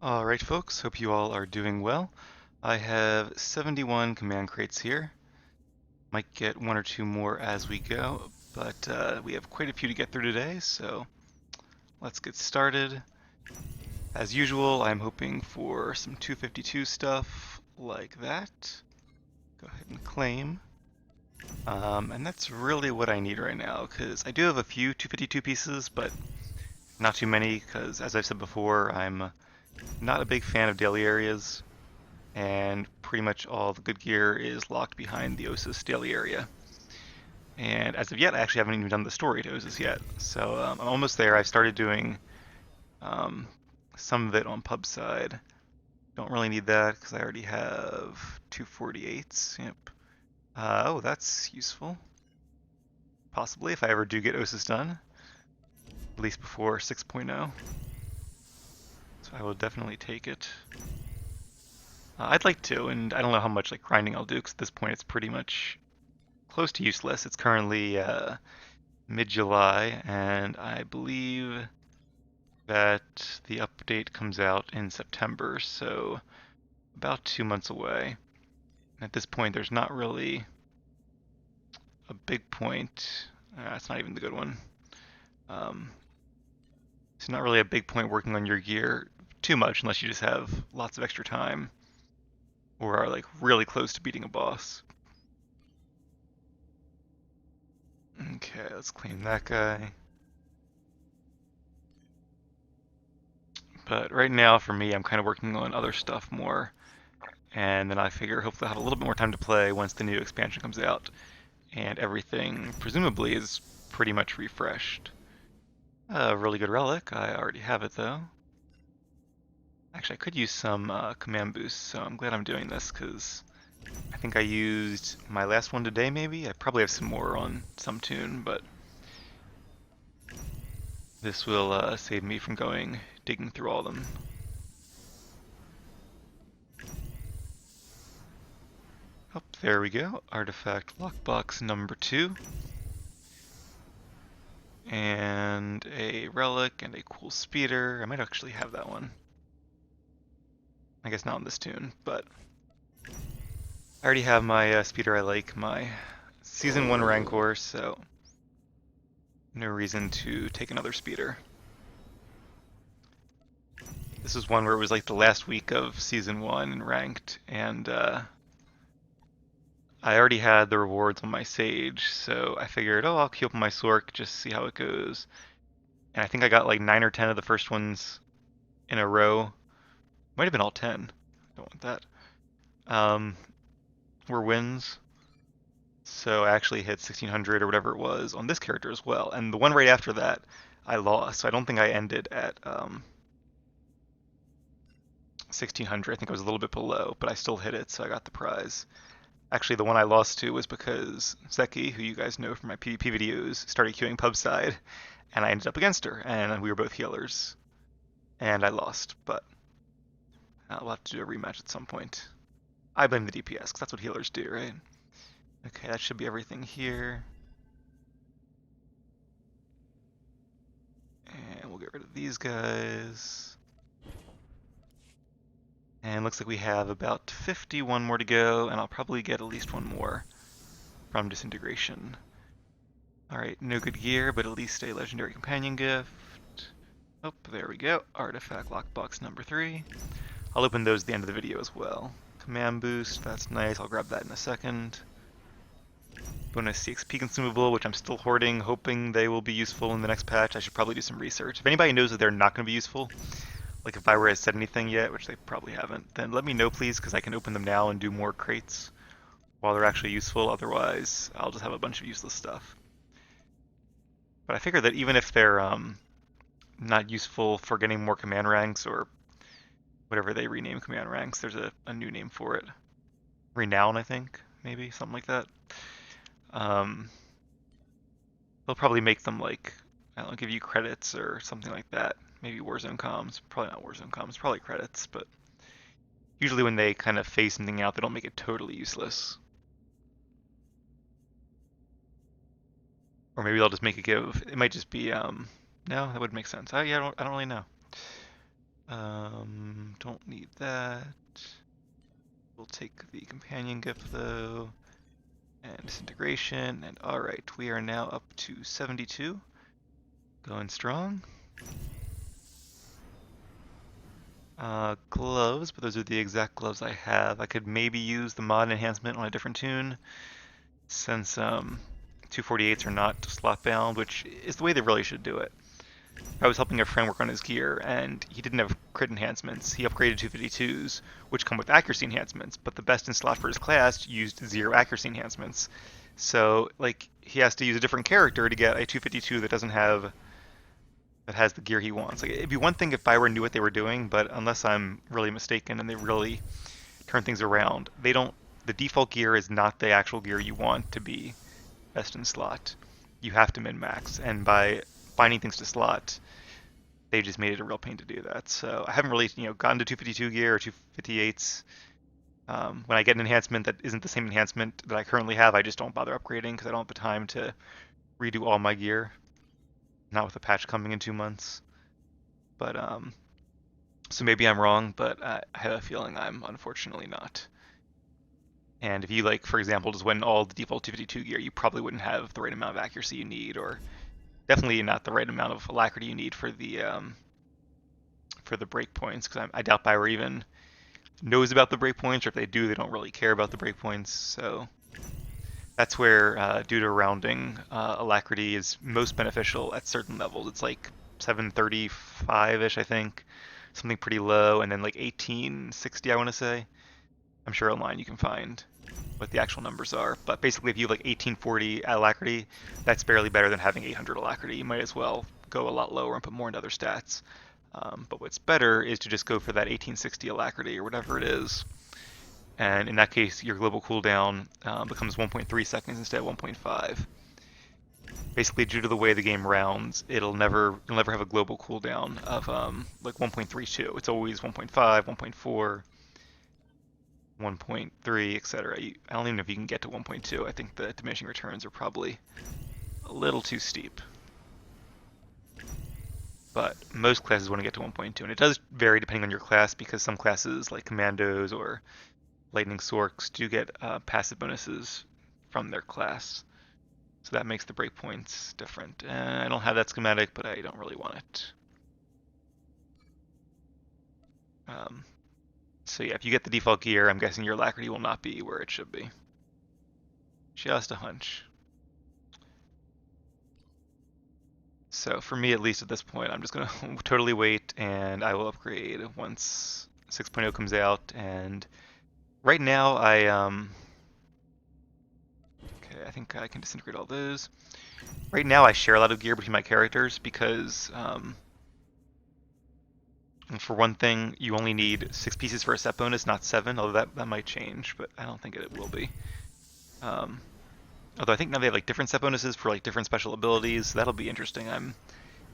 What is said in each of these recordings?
Alright folks, hope you all are doing well. I have 71 command crates here. Might get one or two more as we go, but we have quite a few to get through today, so let's get started. As usual, I'm hoping for some 252 stuff like that. Go ahead and claim. And that's really what I need right now, because I do have a few 252 pieces, but not too many, because as I've said before, I'm not a big fan of daily areas. And pretty much all the good gear is locked behind the Osis daily area. And as of yet, I actually haven't even done the story to Osis yet. So I'm almost there. I've started doing um, some of it on pub side. Don't really need that because I already have 248s. Yep. Oh, that's useful. Possibly if I ever do get Osis done, at least before 6.0. So I will definitely take it. I'd like to, and I don't know how much like grinding I'll do because at this point it's pretty much close to useless. It's currently mid-July, and I believe that the update comes out in September, so about 2 months away. At this point, there's not really a big point. That's not even the good one. Um, it's not really a big point working on your gear too much unless you just have lots of extra time or are like really close to beating a boss. Okay, let's claim that guy. But right now, for me, I'm kind of working on other stuff more. And then I figure hopefully I'll have a little bit more time to play once the new expansion comes out. And everything, presumably, is pretty much refreshed. A really good relic. I already have it, though. Actually, I could use some command boosts, so I'm glad I'm doing this, because I think I used my last one today, maybe? I probably have some more on some tune, but this will save me from digging through all of them. Oh, there we go. Artifact lockbox number 2. And a relic and a cool speeder. I might actually have that one. I guess not on this tune, but I already have my speeder I like, my Season 1 Rancor, so no reason to take another speeder. This was one where it was like the last week of Season 1 and ranked, and I already had the rewards on my Sage, so I figured, oh, I'll queue up my Sorc, just see how it goes. And I think I got like 9 or 10 of the first ones in a row. Might have been all 10. Don't want that. Were wins. So I actually hit 1600 or whatever it was on this character as well. And the one right after that, I lost. So I don't think I ended at 1600. I think I was a little bit below, but I still hit it, so I got the prize. Actually, the one I lost to was because Zeki, who you guys know from my PvP videos, started queuing pub side, and I ended up against her, and we were both healers. And I lost, but we'll have to do a rematch at some point. I blame the DPS, because that's what healers do, right? Okay, that should be everything here. And we'll get rid of these guys. And looks like we have about 51 more to go, and I'll probably get at least one more from Disintegration. Alright, no good gear, but at least a legendary companion gift. Oh, there we go. Artifact lockbox number 3. I'll open those at the end of the video as well. Command boost, that's nice. I'll grab that in a second. Bonus CXP consumable, which I'm still hoarding, hoping they will be useful in the next patch. I should probably do some research. If anybody knows that they're not going to be useful, like if I were to said anything yet, which they probably haven't, then let me know please, because I can open them now and do more crates while they're actually useful. Otherwise, I'll just have a bunch of useless stuff. But I figure that even if they're not useful for getting more command ranks or whatever they rename command ranks, there's a new name for it. Renown, I think, maybe, something like that. Um, they'll probably make them like, I don't know, give you credits or something like that. Maybe Warzone comms. Probably not Warzone comms, probably credits, but usually when they kind of phase something out, they don't make it totally useless. Or maybe they'll just make it give, it might just be, no, that would make sense. Yeah, I don't really know. Don't need that. We'll take the companion gift though, and disintegration, and alright, we are now up to 72. Going strong. Gloves, but those are the exact gloves I have. I could maybe use the mod enhancement on a different tune, since 248s are not slot bound, which is the way they really should do it. I was helping a friend work on his gear, and he didn't have crit enhancements. He upgraded 252s, which come with accuracy enhancements, but the best in slot for his class used 0 accuracy enhancements. So, like, he has to use a different character to get a 252 that has the gear he wants. Like, it'd be one thing if Bioware knew what they were doing, but unless I'm really mistaken and they really turn things around, they don't. The default gear is not the actual gear you want to be best in slot. You have to min max, and by binding things to slot, they just made it a real pain to do that. So I haven't really, gotten to 252 gear or 258s. When I get an enhancement that isn't the same enhancement that I currently have, I just don't bother upgrading because I don't have the time to redo all my gear. Not with a patch coming in 2 months. But so maybe I'm wrong, but I have a feeling I'm unfortunately not. And if you, like, for example, just went all the default 252 gear, you probably wouldn't have the right amount of accuracy you need, or definitely not the right amount of alacrity you need for the breakpoints, because I doubt Bioware even knows about the breakpoints, or if they do, they don't really care about the breakpoints. So that's where, due to rounding, alacrity is most beneficial at certain levels. It's like 735-ish, I think, something pretty low, and then like 1860, I want to say. I'm sure online you can find what the actual numbers are, but basically if you have like 1840 alacrity, that's barely better than having 800 alacrity. You might as well go a lot lower and put more into other stats. But what's better is to just go for that 1860 alacrity or whatever it is. And in that case, your global cooldown becomes 1.3 seconds instead of 1.5. Basically, due to the way the game rounds, you'll never have a global cooldown of like 1.32. It's always 1.5, 1.4, 1.3, etc. I don't even know if you can get to 1.2. I think the diminishing returns are probably a little too steep. But most classes want to get to 1.2, and it does vary depending on your class, because some classes, like Commandos or Lightning Sorks, do get passive bonuses from their class. So that makes the breakpoints different. And I don't have that schematic, but I don't really want it. So yeah, if you get the default gear, I'm guessing your alacrity will not be where it should be. Just a hunch. So for me, at least at this point, I'm just going to totally wait, and I will upgrade once 6.0 comes out. And right now, okay, I think I can disintegrate all those. Right now, I share a lot of gear between my characters because, for one thing, you only need 6 pieces for a set bonus, not 7, although that might change, but I don't think it will be. Although I think now they have like different set bonuses for like different special abilities, so that'll be interesting. I'm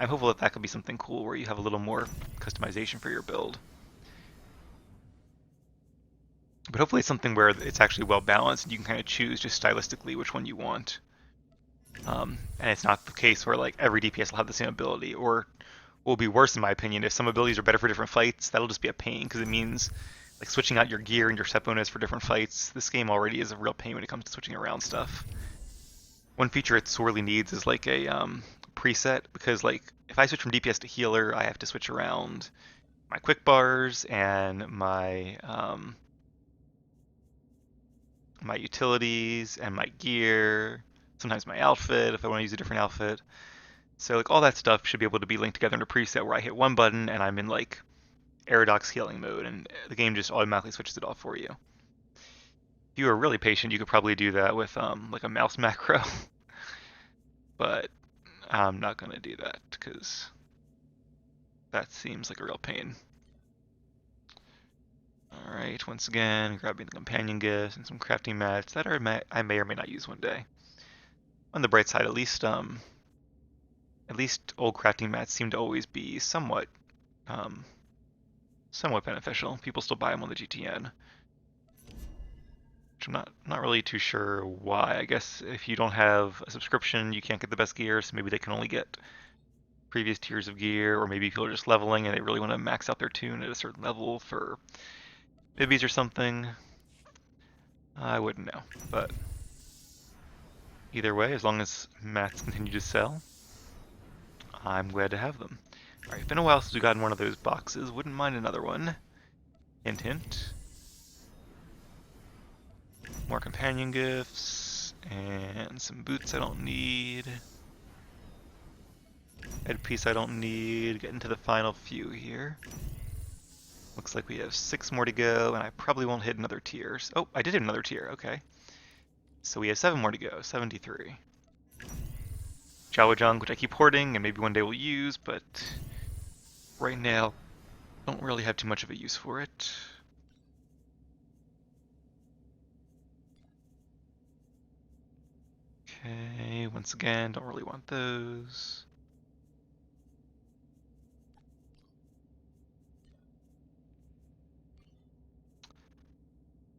hopeful that could be something cool where you have a little more customization for your build. But hopefully it's something where it's actually well balanced and you can kind of choose just stylistically which one you want. And it's not the case where like every DPS will have the same ability, or will be worse in my opinion. If some abilities are better for different fights, that'll just be a pain, because it means like switching out your gear and your set bonus for different fights. This game already is a real pain when it comes to switching around stuff. One feature it sorely needs is like a preset, because like if I switch from DPS to healer, I have to switch around my quick bars and my my utilities and my gear, sometimes my outfit if I want to use a different outfit. So like all that stuff should be able to be linked together in a preset where I hit one button and I'm in like Aradox healing mode, and the game just automatically switches it off for you. If you were really patient, you could probably do that with like a mouse macro, but I'm not gonna do that because that seems like a real pain. Alright, once again, grabbing the companion gifts and some crafting mats that I may or may not use one day. On the bright side, at least old crafting mats seem to always be somewhat beneficial. People still buy them on the GTN. Which I'm not really too sure why. I guess if you don't have a subscription, you can't get the best gear, so maybe they can only get previous tiers of gear, or maybe people are just leveling and they really want to max out their tune at a certain level for bibbies or something. I wouldn't know, but either way, as long as mats continue to sell, I'm glad to have them. Alright, been a while since we gotten one of those boxes. Wouldn't mind another one. Hint, hint. More companion gifts, and some boots I don't need. Headpiece I don't need. Getting to the final few here. Looks like we have 6 more to go, and I probably won't hit another tier. Oh, I did hit another tier, okay. So we have 7 more to go, 73. Jawa Junk, which I keep hoarding, and maybe one day we'll use, but right now, don't really have too much of a use for it. Okay, once again, don't really want those.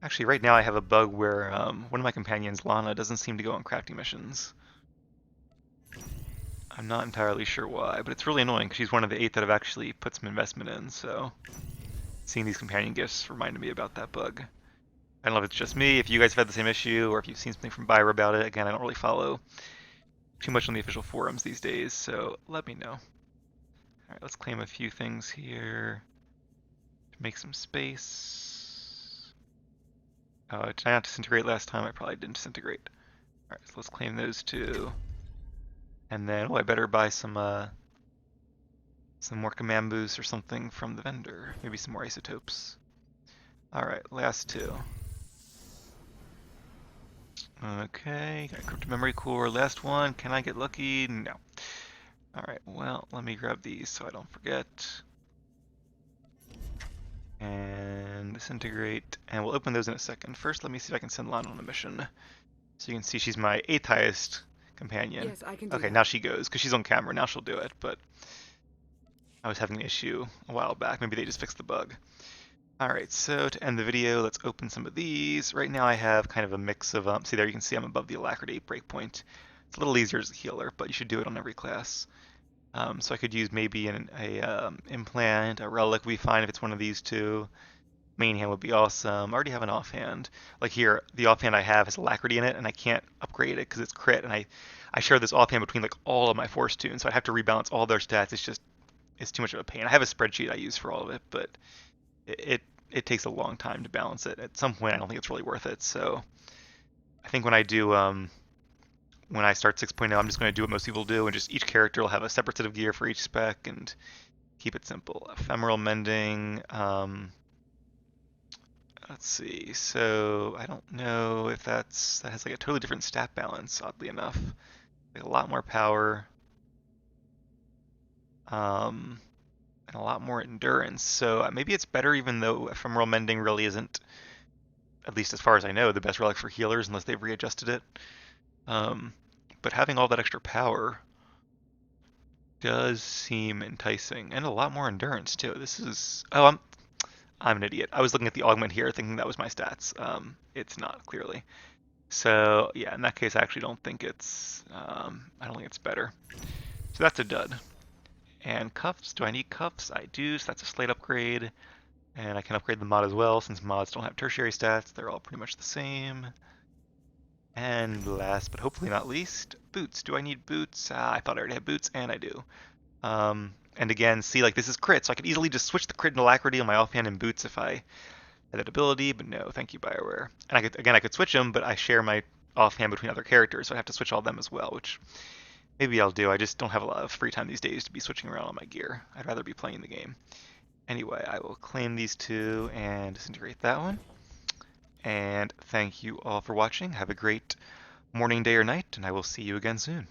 Actually, right now I have a bug where one of my companions, Lana, doesn't seem to go on crafting missions. I'm not entirely sure why, but it's really annoying because she's one of the 8 that I've actually put some investment in, so seeing these companion gifts reminded me about that bug. I don't know if it's just me, if you guys have had the same issue, or if you've seen something from Byra about it. Again, I don't really follow too much on the official forums these days, so let me know. Alright, let's claim a few things here to make some space. Did I not disintegrate last time? I probably didn't disintegrate. Alright, so let's claim those two. And then, oh, I better buy some more command boosts or something from the vendor. Maybe some more isotopes. Alright, last 2. Okay, got crypto memory core. Last one. Can I get lucky? No. Alright, well, let me grab these so I don't forget. And disintegrate. And we'll open those in a second. First, let me see if I can send Lana on a mission. So you can see she's my 8th highest companion. Yes, I can do okay, that. now she goes, because she's on camera. Now she'll do it, but I was having an issue a while back. Maybe they just fixed the bug. Alright, so to end the video, let's open some of these. Right now I have kind of a mix of, see there you can see I'm above the Alacrity breakpoint. It's a little easier as a healer, but you should do it on every class. So I could use maybe an implant, a relic would be fine if it's one of these two. Main hand would be awesome. I already have an offhand. Like here, the offhand I have has Alacrity in it, and I can't upgrade it because it's crit, and I share this offhand between like all of my force tunes, so I'd have to rebalance all their stats. It's too much of a pain. I have a spreadsheet I use for all of it, but it takes a long time to balance it. At some point, I don't think it's really worth it. So I think when I do when I start 6.0, I'm just going to do what most people do, and just each character will have a separate set of gear for each spec, and keep it simple. Ephemeral mending. Let's see. So I don't know if that has like a totally different stat balance. Oddly enough, like a lot more power. And a lot more endurance. So maybe it's better, even though ephemeral mending really isn't, at least as far as I know, the best relic for healers unless they've readjusted it. But having all that extra power does seem enticing, and a lot more endurance too. This is I'm an idiot. I was looking at the augment here, thinking that was my stats. It's not clearly. So yeah, in that case, I actually don't think it's I don't think it's better. So that's a dud. And cuffs, do I need cuffs? I do, so that's a slate upgrade. And I can upgrade the mod as well, since mods don't have tertiary stats. They're all pretty much the same. And last, but hopefully not least, boots. Do I need boots? I thought I already had boots, and I do. And again, see, like this is crit, so I could easily just switch the crit and alacrity on my offhand and boots if I had that ability, but no, thank you, Bioware. And I could switch them, but I share my offhand between other characters, so I have to switch all them as well, which maybe I'll do. I just don't have a lot of free time these days to be switching around on my gear. I'd rather be playing the game. Anyway, I will claim these two and disintegrate that one. And thank you all for watching. Have a great morning, day, or night, and I will see you again soon.